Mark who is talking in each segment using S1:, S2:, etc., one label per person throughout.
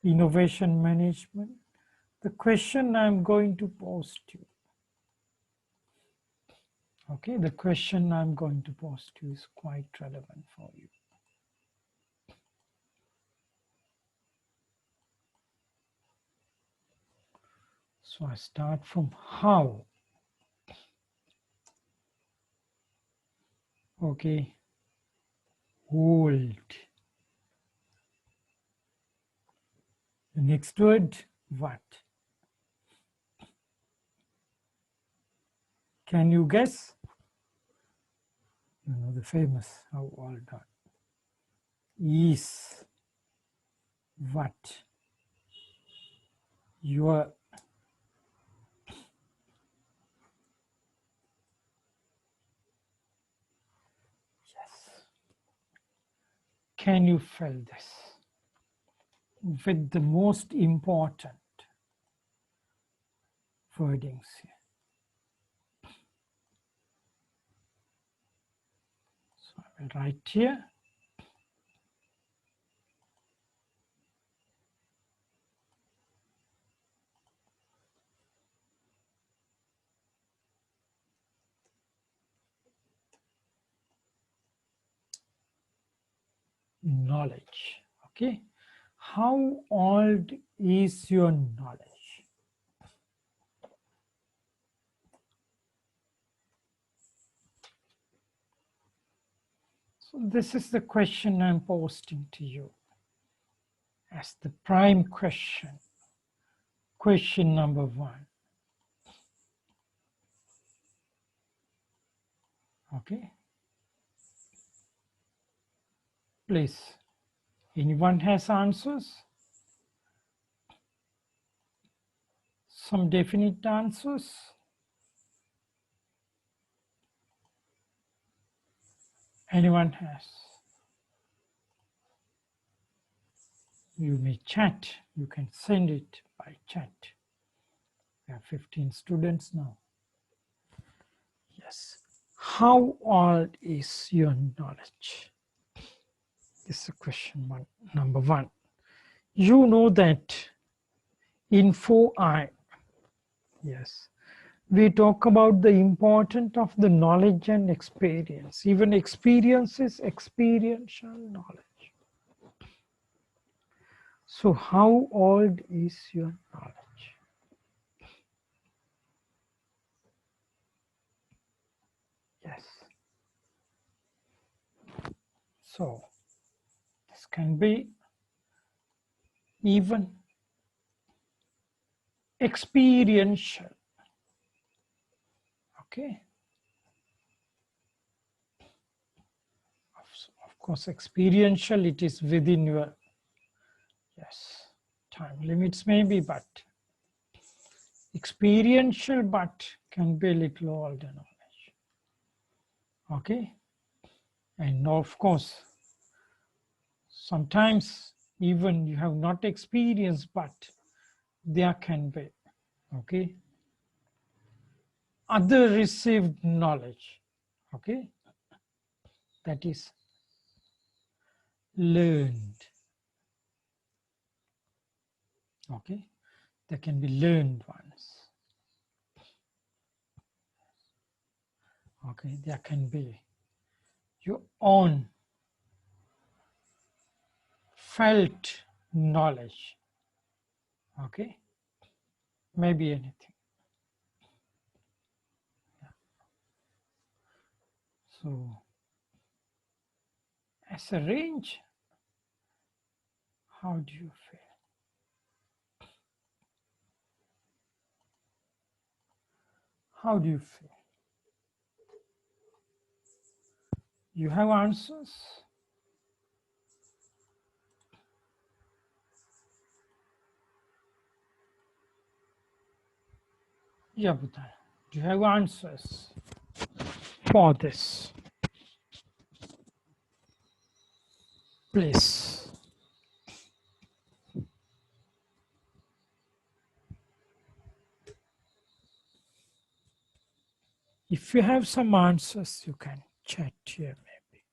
S1: innovation management. The question I'm going to pose to you. Okay, the question I'm going to pose to you is quite relevant for you. So I start from how. Okay, old. The next word, what? Can you guess? You know the famous how old are. Is what? Your yes. Can you feel this? With the most important wordings here. So I will write here. Knowledge. Okay. How old is your knowledge? So this is the question I'm posting to you as the prime question. Question number 1. Okay. Please, anyone has answers? Some definite answers? Anyone has? You may chat. You can send it by chat. We have 15 students now. Yes. How old is your knowledge? This is question number 1. You know that in 4I, yes, we talk about the importance of the knowledge and experience. Even experience is experiential knowledge. So how old is your knowledge? Yes. So this can be even experiential. Okay. Of course, experiential, it is within your, yes, time limits maybe, but experiential, but can be a little older knowledge. Okay. And of course, sometimes even you have not experienced, but there can be, okay, other received knowledge, okay, that is learned, okay, there can be learned ones, okay, there can be your own felt knowledge, okay, maybe anything. Yeah. So as a range, how do you feel? How do you feel? You have answers? Yeah, Buddha. Do you have answers for this? Please. If you have some answers, you can chat here maybe.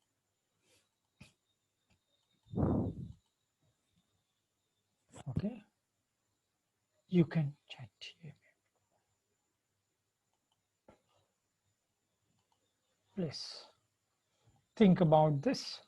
S1: Okay. you can chat here. Please think about this.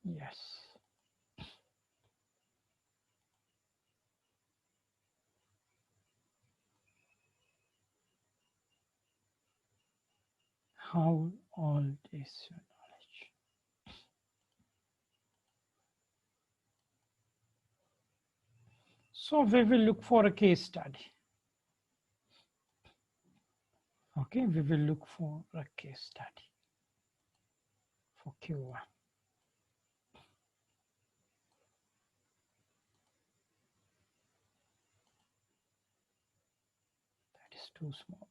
S1: Yes. How old is your knowledge? So we will look for a case study. Okay, we will look for a case study for Q1. That is too small.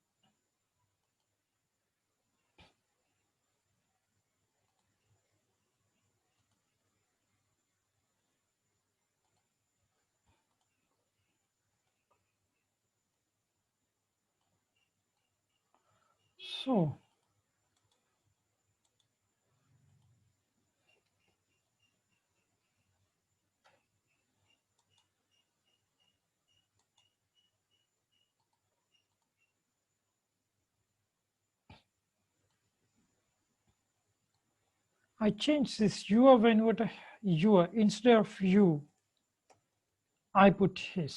S1: So I change this your when your instead of you, I put his.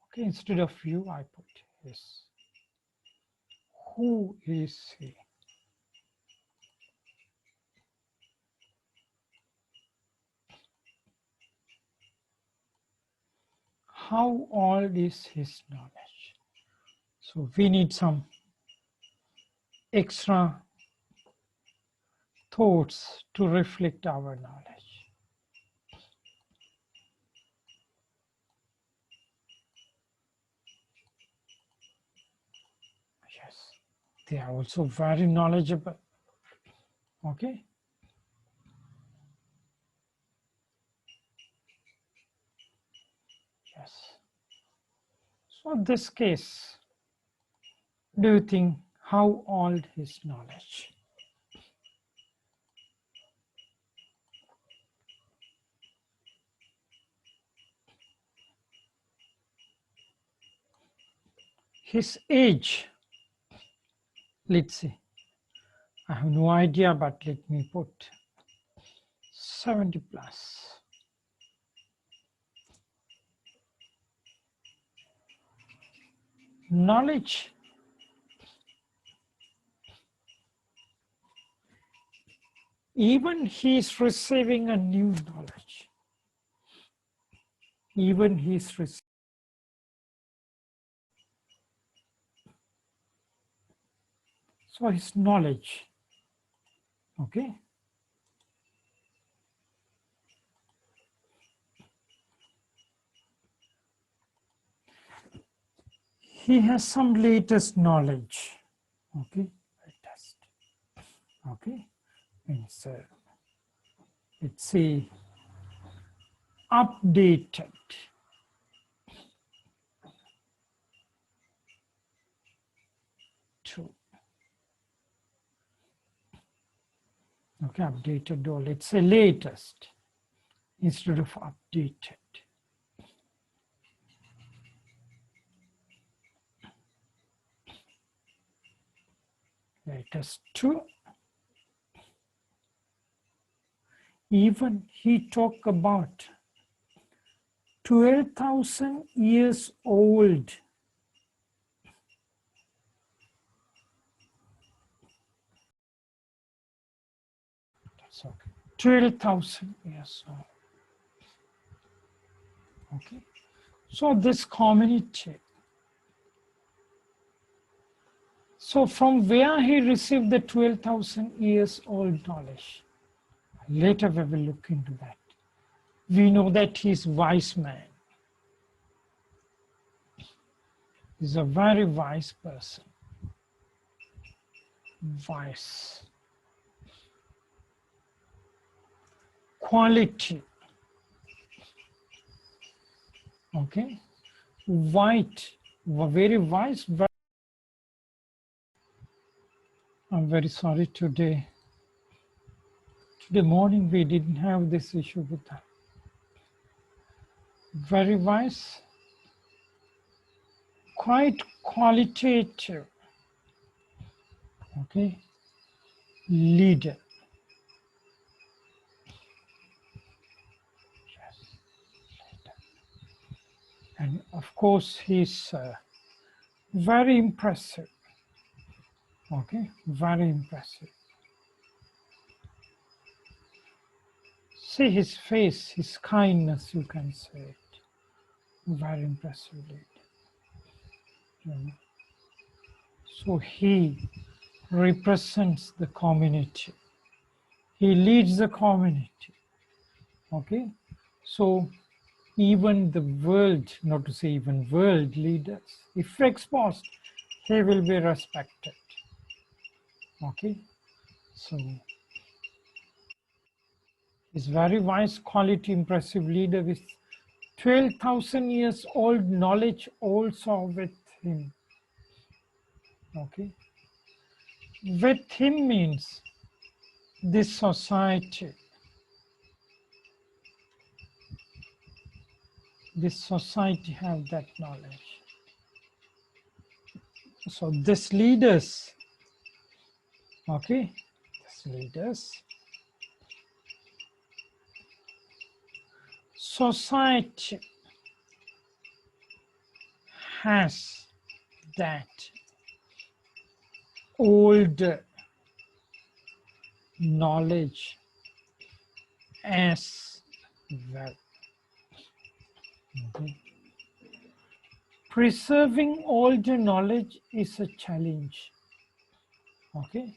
S1: Okay, instead of you, I put his. Who is he? How old is his knowledge? So we need some extra thoughts to reflect our knowledge. Yes, they are also very knowledgeable. Okay. Yes. So in this case, do you think how old his knowledge? His age, let's see. I have no idea, but let me put 70 plus. Knowledge. Even he is receiving a new knowledge. Even he is receiving. So his knowledge. Okay. He has some latest knowledge. Okay. Latest. Okay. Means let's say updated. To okay, updated, or let's say latest instead of updated. Latest to. Even he talked about 12,000 years old. That's okay. 12,000 years old. Okay. So this community So from where he received the 12,000 years old knowledge? Later we will look into that. We know that he's wise man. He's a very wise person. Wise. Quality. Okay. White. Very wise. I'm very sorry today. Today morning we didn't have this issue with that. Very wise. Quite qualitative. Okay. Leader. Yes. Leader. And of course he's very impressive. Okay. Very impressive. See his face, his kindness, you can say it. Very impressive leader. So he represents the community. He leads the community. Okay. So even the world, not to say even world leaders, if exposed, he will be respected. Okay. So he's very wise, quality, impressive leader with 12,000 years old knowledge also with him. Okay. With him means this society have that knowledge. So this leaders, okay, this leaders, society has that old knowledge as well. Okay. Preserving old knowledge is a challenge. Okay.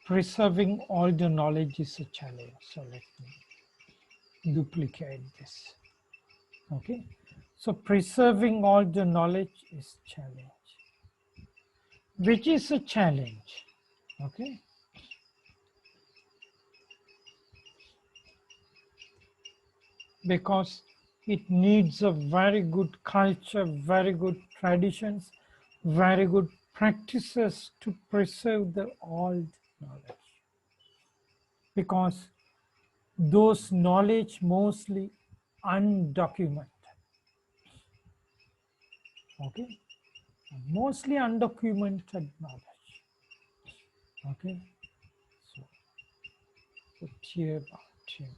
S1: Preserving all the knowledge is a challenge. So let me duplicate this. Okay. So preserving all the knowledge is challenge. Which is a challenge. Okay. Because it needs a very good culture, very good traditions, very good practices to preserve the old knowledge. Because those knowledge mostly undocumented. Okay, mostly undocumented knowledge. Okay, so put here about him.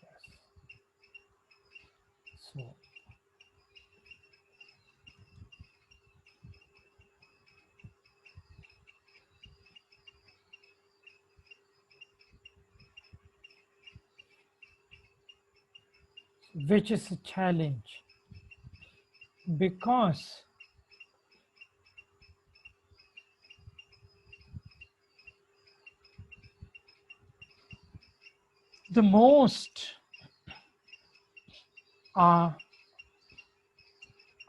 S1: Yes. So which is a challenge because the most are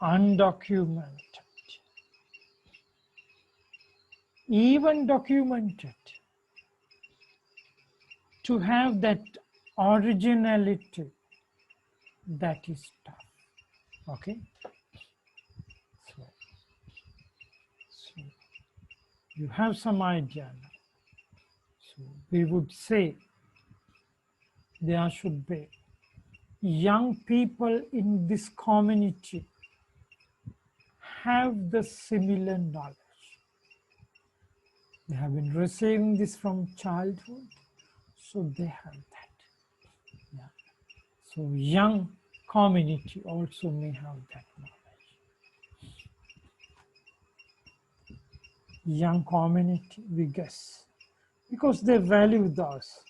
S1: undocumented, even documented. To have that originality, that is tough. Okay, so you have some idea now. So we would say there should be young people in this community have the similar knowledge. They have been receiving this from childhood, so they have that. Yeah. So young community also may have that knowledge. Young community, we guess, because they value those.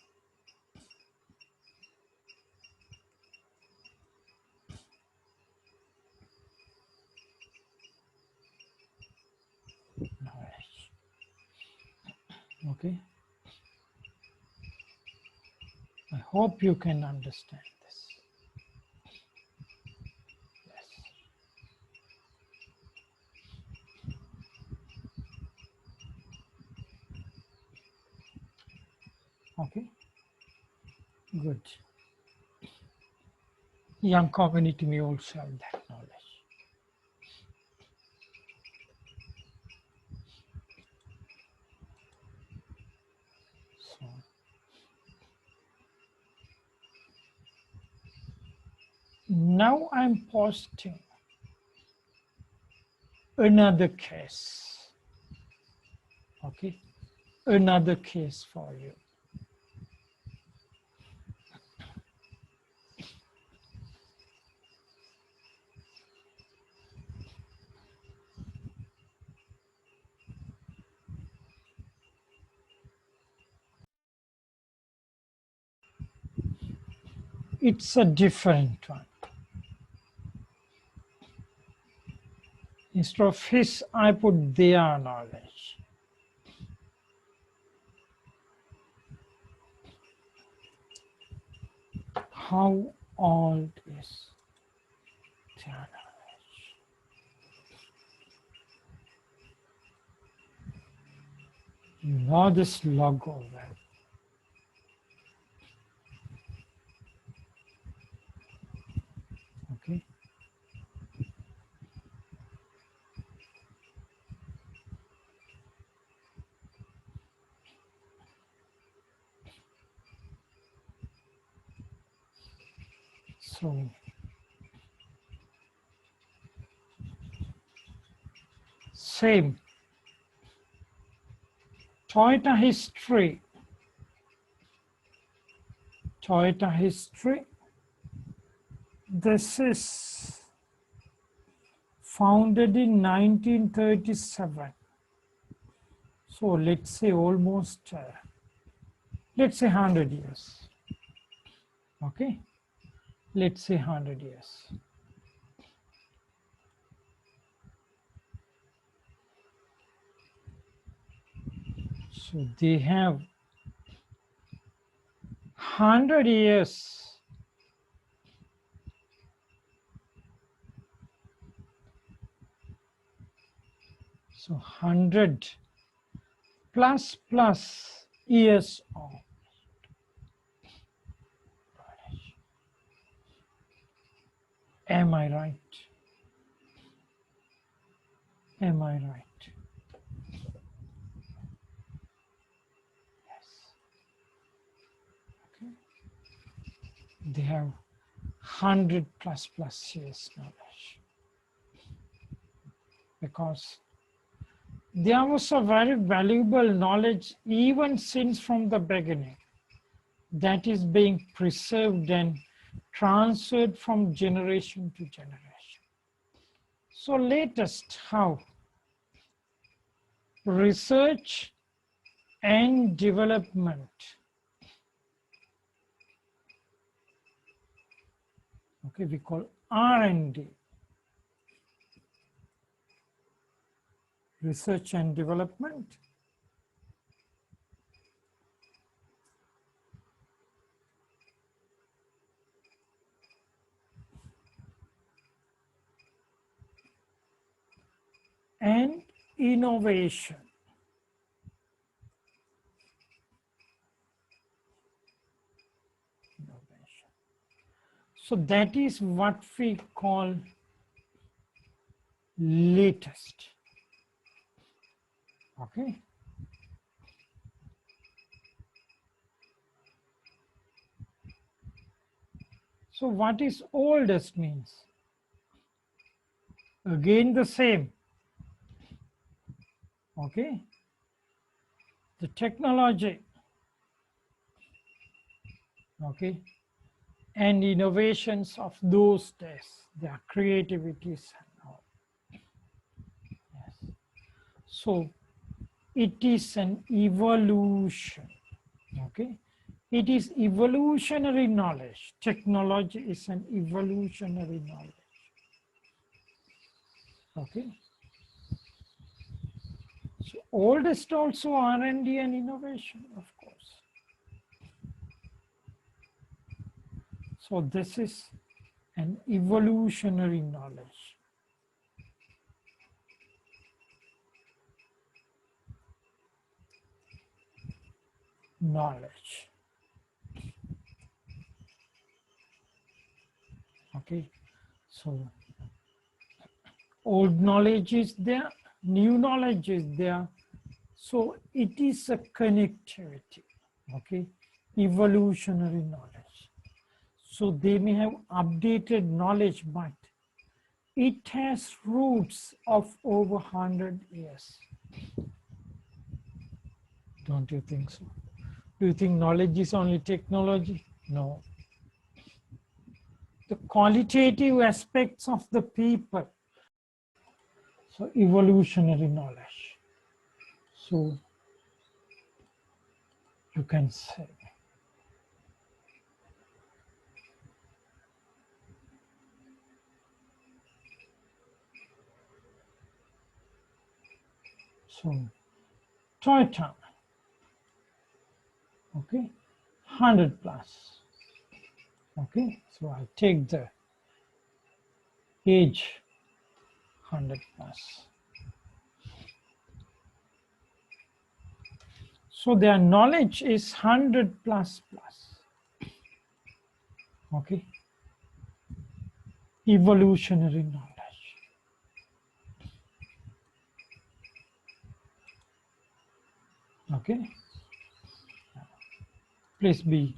S1: Okay, I hope you can understand this. Yes. Okay, good. Young community may also have that knowledge. So now I'm posting another case. Okay, another case for you. It's a different one. Instead of his, I put their knowledge. How old is their knowledge? You know this logo well. Okay. So same. Toyota history. Toyota history. This is founded in 1937. So let's say almost, let's say 100 years. Okay. Let's say 100 years. So they have 100 years so 100 plus years of knowledge. Am I right? Am I right? Yes. Okay. They have 100 plus years knowledge. Because there was a very valuable knowledge even since from the beginning that is being preserved and transferred from generation to generation. So latest how research and development, okay, we call R&D, research and development, and innovation. So that is what we call latest. Okay. So what is oldest means? Again the same. Okay. The technology. Okay. And innovations of those days, their creativities and all. Yes. So it is an evolution. Okay. It is evolutionary knowledge. Technology is an evolutionary knowledge. Okay. So oldest also R&D and innovation, of course. So this is an evolutionary knowledge. Okay, so old knowledge is there, new knowledge is there. So it is a connectivity, okay, evolutionary knowledge. So they may have updated knowledge, but it has roots of over 100 years. Don't you think so? Do you think knowledge is only technology? No. The qualitative aspects of the people. So evolutionary knowledge. So you can say. So Toyota, okay, 100 plus. Okay, so I take the age 100 plus. So their knowledge is 100 plus plus. Okay, evolutionary knowledge. Okay, please be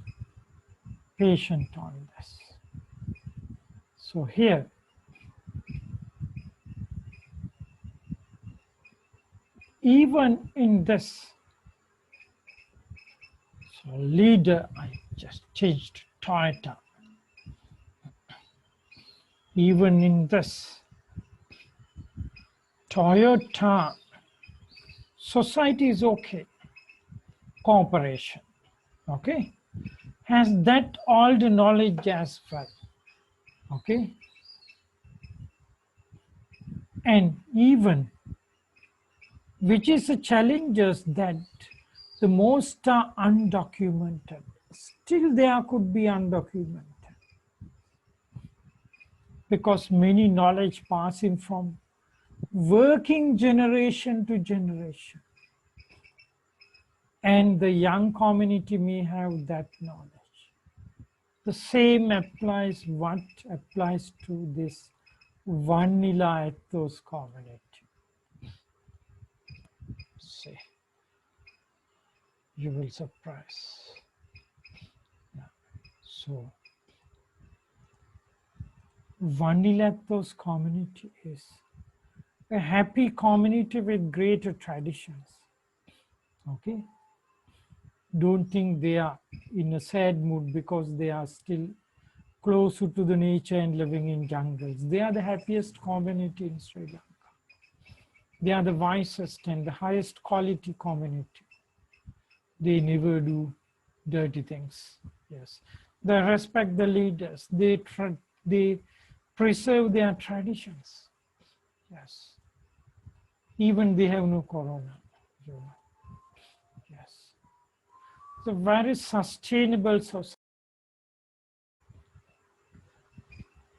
S1: patient on this. So here, even in this, so leader, I just changed Toyota. Even in this Toyota, society is okay, cooperation, okay, has that all the knowledge as well, okay, and even which is the challenges that the most are undocumented. Still there could be undocumented because many knowledge passing from working generation to generation. And the young community may have that knowledge. The same applies what applies to this Wannila Aththo's community. See, you will surprise. Yeah. So Wannila Aththo's community is a happy community with greater traditions. Okay, don't think they are in a sad mood because they are still closer to the nature and living in jungles. They are the happiest community in Sri Lanka. They are the wisest and the highest quality community. They never do dirty things. Yes, they respect the leaders. They preserve their traditions. Yes, even they have no corona. Yes, it's a very sustainable society.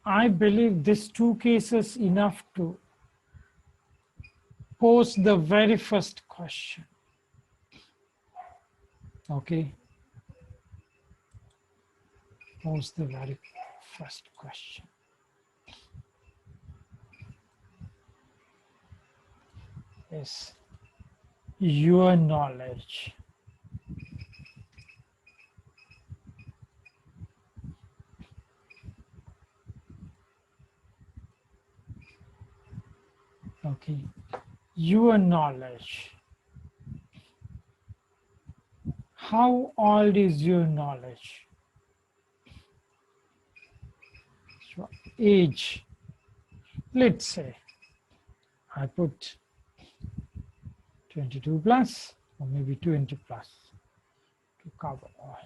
S1: I believe these two cases enough to pose the very first question. Okay, pose the very first question. Is your knowledge okay, your knowledge, how old is your knowledge? So age, let's say I put 22 plus or maybe 20 plus to cover all.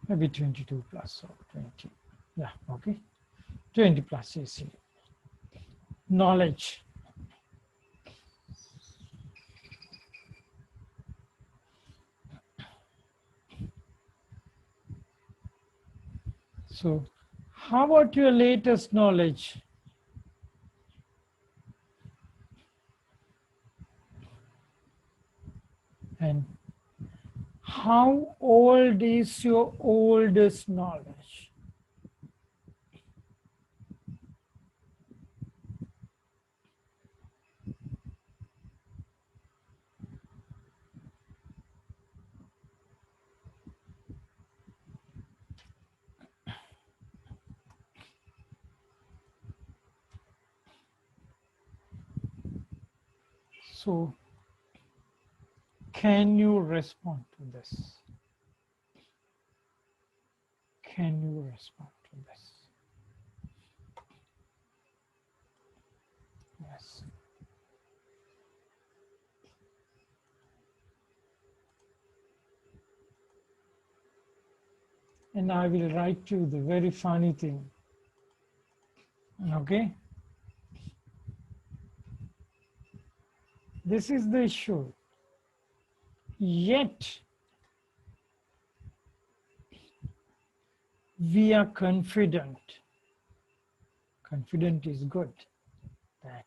S1: Maybe 22 plus or 20. Yeah, okay. 20 plus easily. Knowledge. So, how about your latest knowledge? And how old is your oldest knowledge? So, can you respond to this? Can you respond to this? Yes. And I will write you the very funny thing. Okay? This is the issue. Yet, we are confident. Confident is good that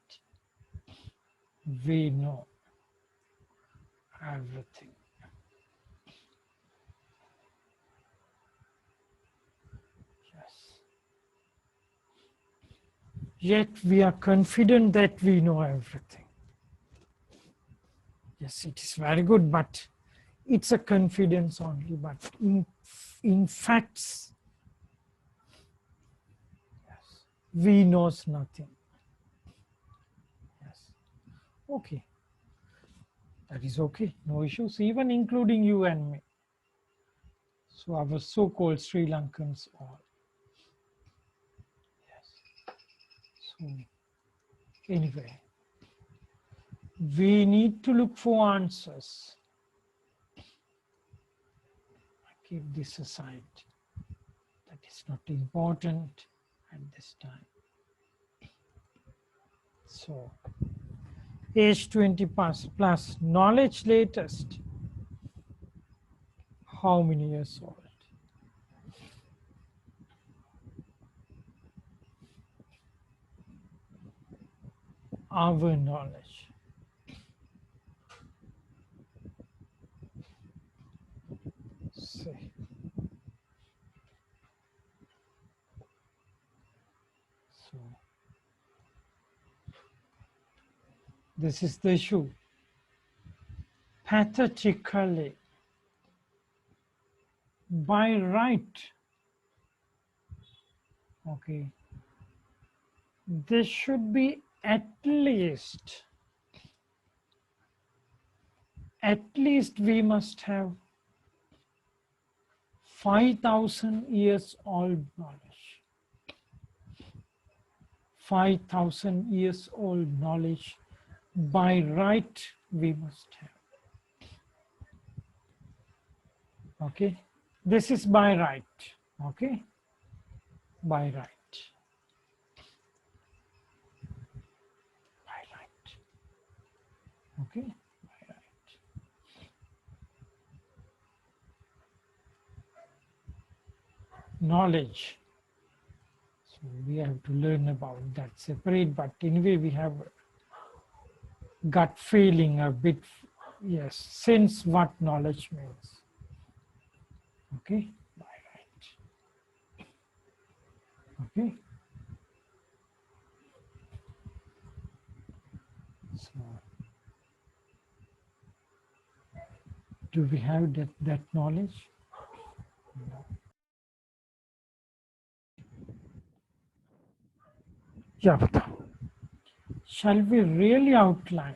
S1: we know everything. Yes. Yet we are confident that we know everything. Yes, it is very good, but it's a confidence only. But in facts, yes, we knows nothing. Yes. Okay. That is okay. No issues, even including you and me. So our so-called Sri Lankans all. Yes. So anyway, we need to look for answers. Keep this aside. That is not important at this time. So age 20 plus knowledge latest. How many years old? Our knowledge. Say. So this is the issue. Pathetically, by right, okay, there should be at least we must have 5,000 years old knowledge. 5,000 years old knowledge by right we must have. Okay, this is by right. Okay, by right. By right. Okay, by right. Knowledge. So we have to learn about that separate, but anyway we have gut feeling a bit, yes, sense what knowledge means. Okay, by right. Okay. So do we have that knowledge? No. Yeah. Shall we really outline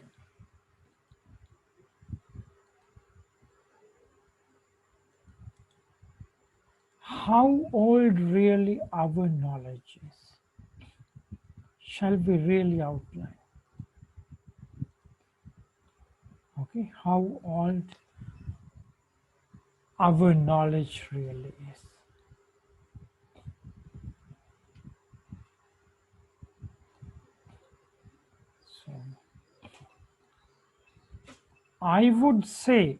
S1: how old really our knowledge is? Shall we really outline? Okay, how old our knowledge really is. So I would say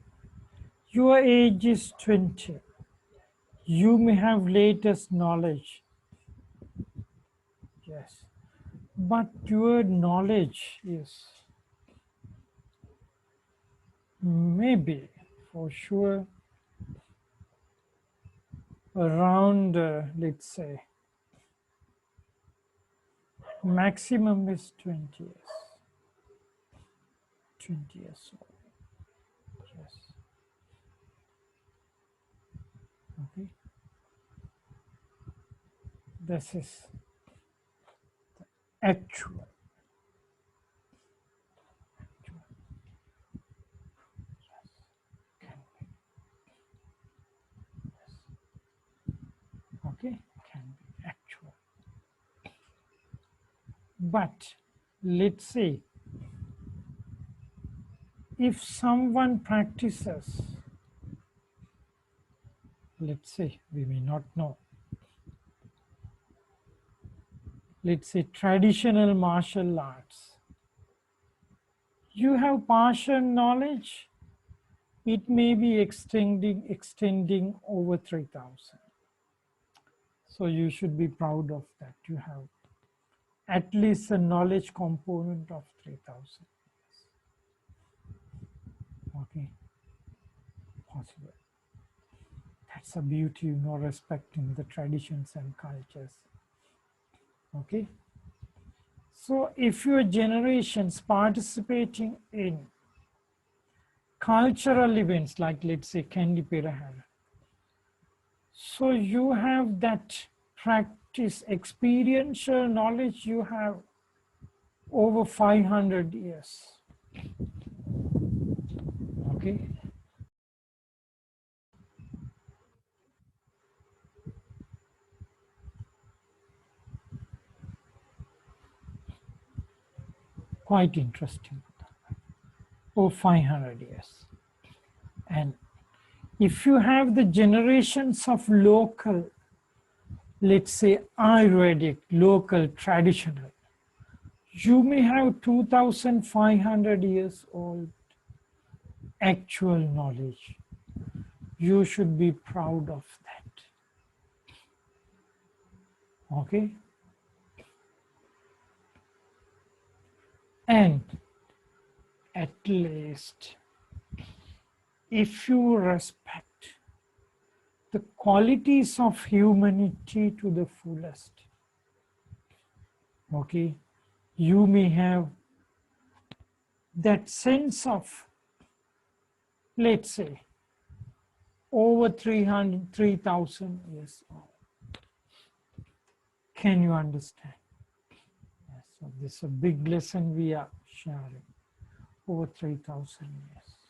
S1: your age is 20. You may have latest knowledge, yes, but your knowledge is maybe for sure around, let's say, maximum is 20 years, 20 years old, yes, okay. This is actual, okay, can be actual. But let's say if someone practices, let's say we may not know, let's say traditional martial arts, you have partial knowledge, it may be extending over 3000. So you should be proud of that. You have at least a knowledge component of 3000. Okay, possible. That's a beauty, respecting the traditions and cultures. Okay. So if your generation's participating in cultural events like, let's say, Candy Pirahara, so you have that practice, experiential knowledge, you have over 500 years. Okay. Quite interesting. Over 500 years. And if you have the generations of local, let's say Ayurvedic, local, traditional, you may have 2500 years old actual knowledge. You should be proud of that. Okay? And at least if you respect the qualities of humanity to the fullest, okay, you may have that sense of, let's say, over 300, 3000 years old. Can you understand? Yes, so this is a big lesson we are sharing. Over 3000 years.